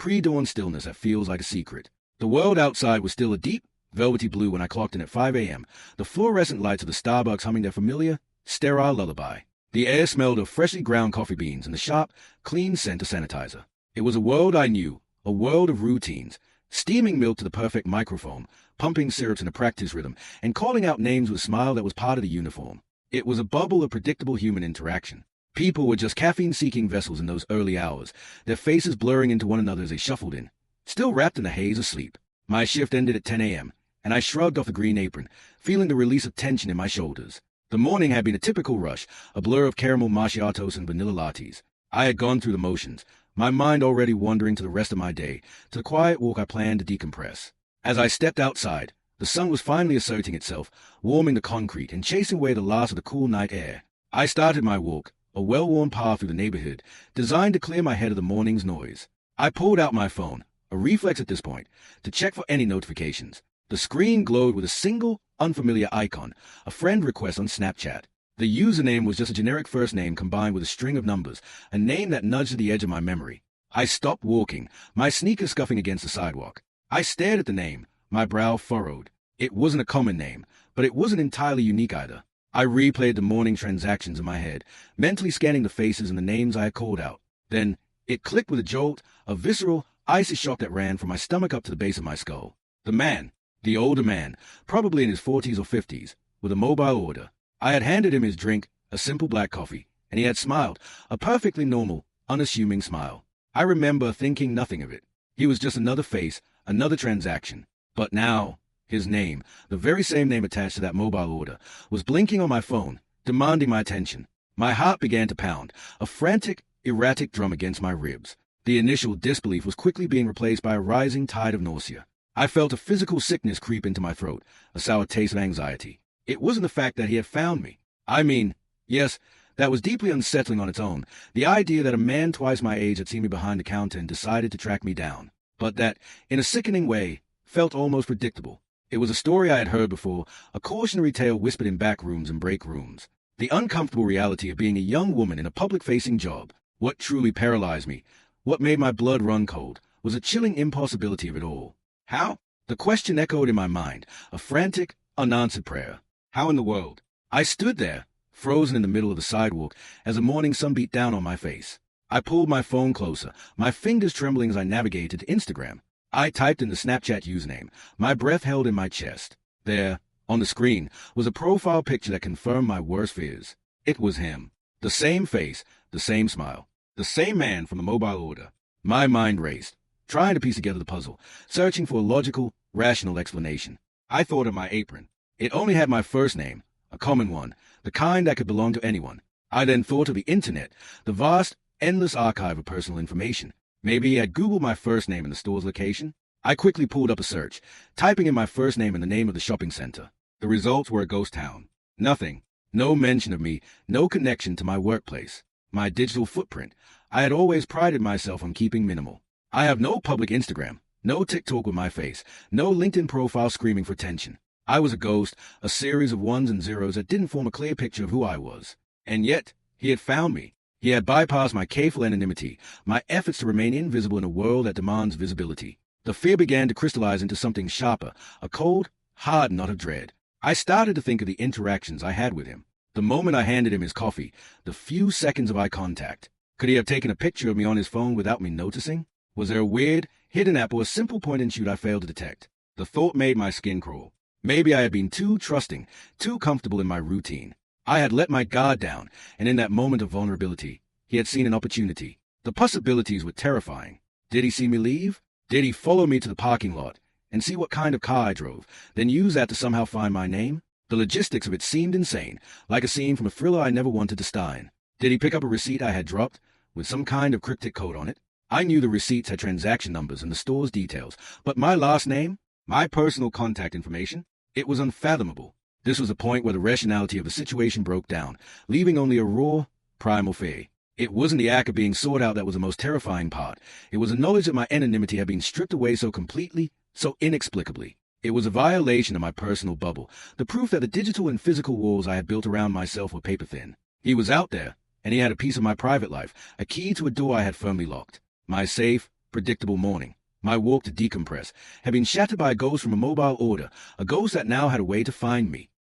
pre-dawn stillness that feels like a secret. The world outside was still a deep, velvety blue when I clocked in at 5 a.m., the fluorescent lights of the Starbucks humming their familiar, sterile lullaby. The air smelled of freshly ground coffee beans and the sharp, clean scent of sanitizer. It was a world I knew, a world of routines, steaming milk to the perfect microphone, pumping syrups in a practice rhythm, and calling out names with a smile that was part of the uniform. It was a bubble of predictable human interaction. People were just caffeine-seeking vessels in those early hours, their faces blurring into one another as they shuffled in, still wrapped in the haze of sleep. My shift ended at 10 a.m., and I shrugged off the green apron, feeling the release of tension in my shoulders. The morning had been a typical rush, a blur of caramel macchiatos and vanilla lattes. I had gone through the motions, my mind already wandering to the rest of my day, to the quiet walk I planned to decompress. As I stepped outside, the sun was finally asserting itself, warming the concrete and chasing away the last of the cool night air. I started my walk, a well-worn path through the neighborhood, designed to clear my head of the morning's noise. I pulled out my phone, a reflex at this point, to check for any notifications. The screen glowed with a single, unfamiliar icon, a friend request on Snapchat. The username was just a generic first name combined with a string of numbers, a name that nudged at the edge of my memory. I stopped walking, my sneakers scuffing against the sidewalk. I stared at the name, my brow furrowed. It wasn't a common name, but it wasn't entirely unique either. I replayed the morning transactions in my head, mentally scanning the faces and the names I had called out. Then, it clicked with a jolt, a visceral, icy shock that ran from my stomach up to the base of my skull. The man, the older man, probably in his 40s or 50s, with a mobile order. I had handed him his drink, a simple black coffee, and he had smiled, a perfectly normal, unassuming smile. I remember thinking nothing of it. He was just another face, another transaction. But now, his name, the very same name attached to that mobile order, was blinking on my phone, demanding my attention. My heart began to pound, a frantic, erratic drum against my ribs. The initial disbelief was quickly being replaced by a rising tide of nausea. I felt a physical sickness creep into my throat, a sour taste of anxiety. It wasn't the fact that he had found me. I mean, yes, that was deeply unsettling on its own, the idea that a man twice my age had seen me behind the counter and decided to track me down. But that, in a sickening way, felt almost predictable. It was a story I had heard before, a cautionary tale whispered in back rooms and break rooms. The uncomfortable reality of being a young woman in a public-facing job. What truly paralyzed me, what made my blood run cold, was a chilling impossibility of it all. How? The question echoed in my mind, a frantic, unanswered prayer. How in the world? I stood there, frozen in the middle of the sidewalk, as the morning sun beat down on my face. I pulled my phone closer, my fingers trembling as I navigated to Instagram. I typed in the Snapchat username, my breath held in my chest. There, on the screen, was a profile picture that confirmed my worst fears. It was him. The same face, the same smile, the same man from the mobile order. My mind raced, trying to piece together the puzzle, searching for a logical, rational explanation. I thought of my apron. It only had my first name, a common one, the kind that could belong to anyone. I then thought of the internet, the vast, endless archive of personal information. Maybe he had Googled my first name and the store's location. I quickly pulled up a search, typing in my first name and the name of the shopping center. The results were a ghost town. Nothing. No mention of me, no connection to my workplace. My digital footprint. I had always prided myself on keeping minimal. I have no public Instagram, no TikTok with my face, no LinkedIn profile screaming for attention. I was a ghost, a series of ones and zeros that didn't form a clear picture of who I was. And yet, he had found me. He had bypassed my careful anonymity, my efforts to remain invisible in a world that demands visibility. The fear began to crystallize into something sharper, a cold, hard knot of dread. I started to think of the interactions I had with him. The moment I handed him his coffee, the few seconds of eye contact. Could he have taken a picture of me on his phone without me noticing? Was there a weird, hidden app or a simple point-and-shoot I failed to detect? The thought made my skin crawl. Maybe I had been too trusting, too comfortable in my routine. I had let my guard down, and in that moment of vulnerability, he had seen an opportunity. The possibilities were terrifying. Did he see me leave? Did he follow me to the parking lot and see what kind of car I drove, then use that to somehow find my name? The logistics of it seemed insane, like a scene from a thriller I never wanted to star in. Did he pick up a receipt I had dropped, with some kind of cryptic code on it? I knew the receipts had transaction numbers and the store's details, but my last name, my personal contact information, it was unfathomable. This was a point where the rationality of the situation broke down, leaving only a raw, primal fear. It wasn't the act of being sought out that was the most terrifying part. It was the knowledge that my anonymity had been stripped away so completely, so inexplicably. It was a violation of my personal bubble, the proof that the digital and physical walls I had built around myself were paper-thin. He was out there, and he had a piece of my private life, a key to a door I had firmly locked. My safe, predictable morning. My walk to decompress had been shattered by a ghost from a mobile order, a ghost that now had a way to find me.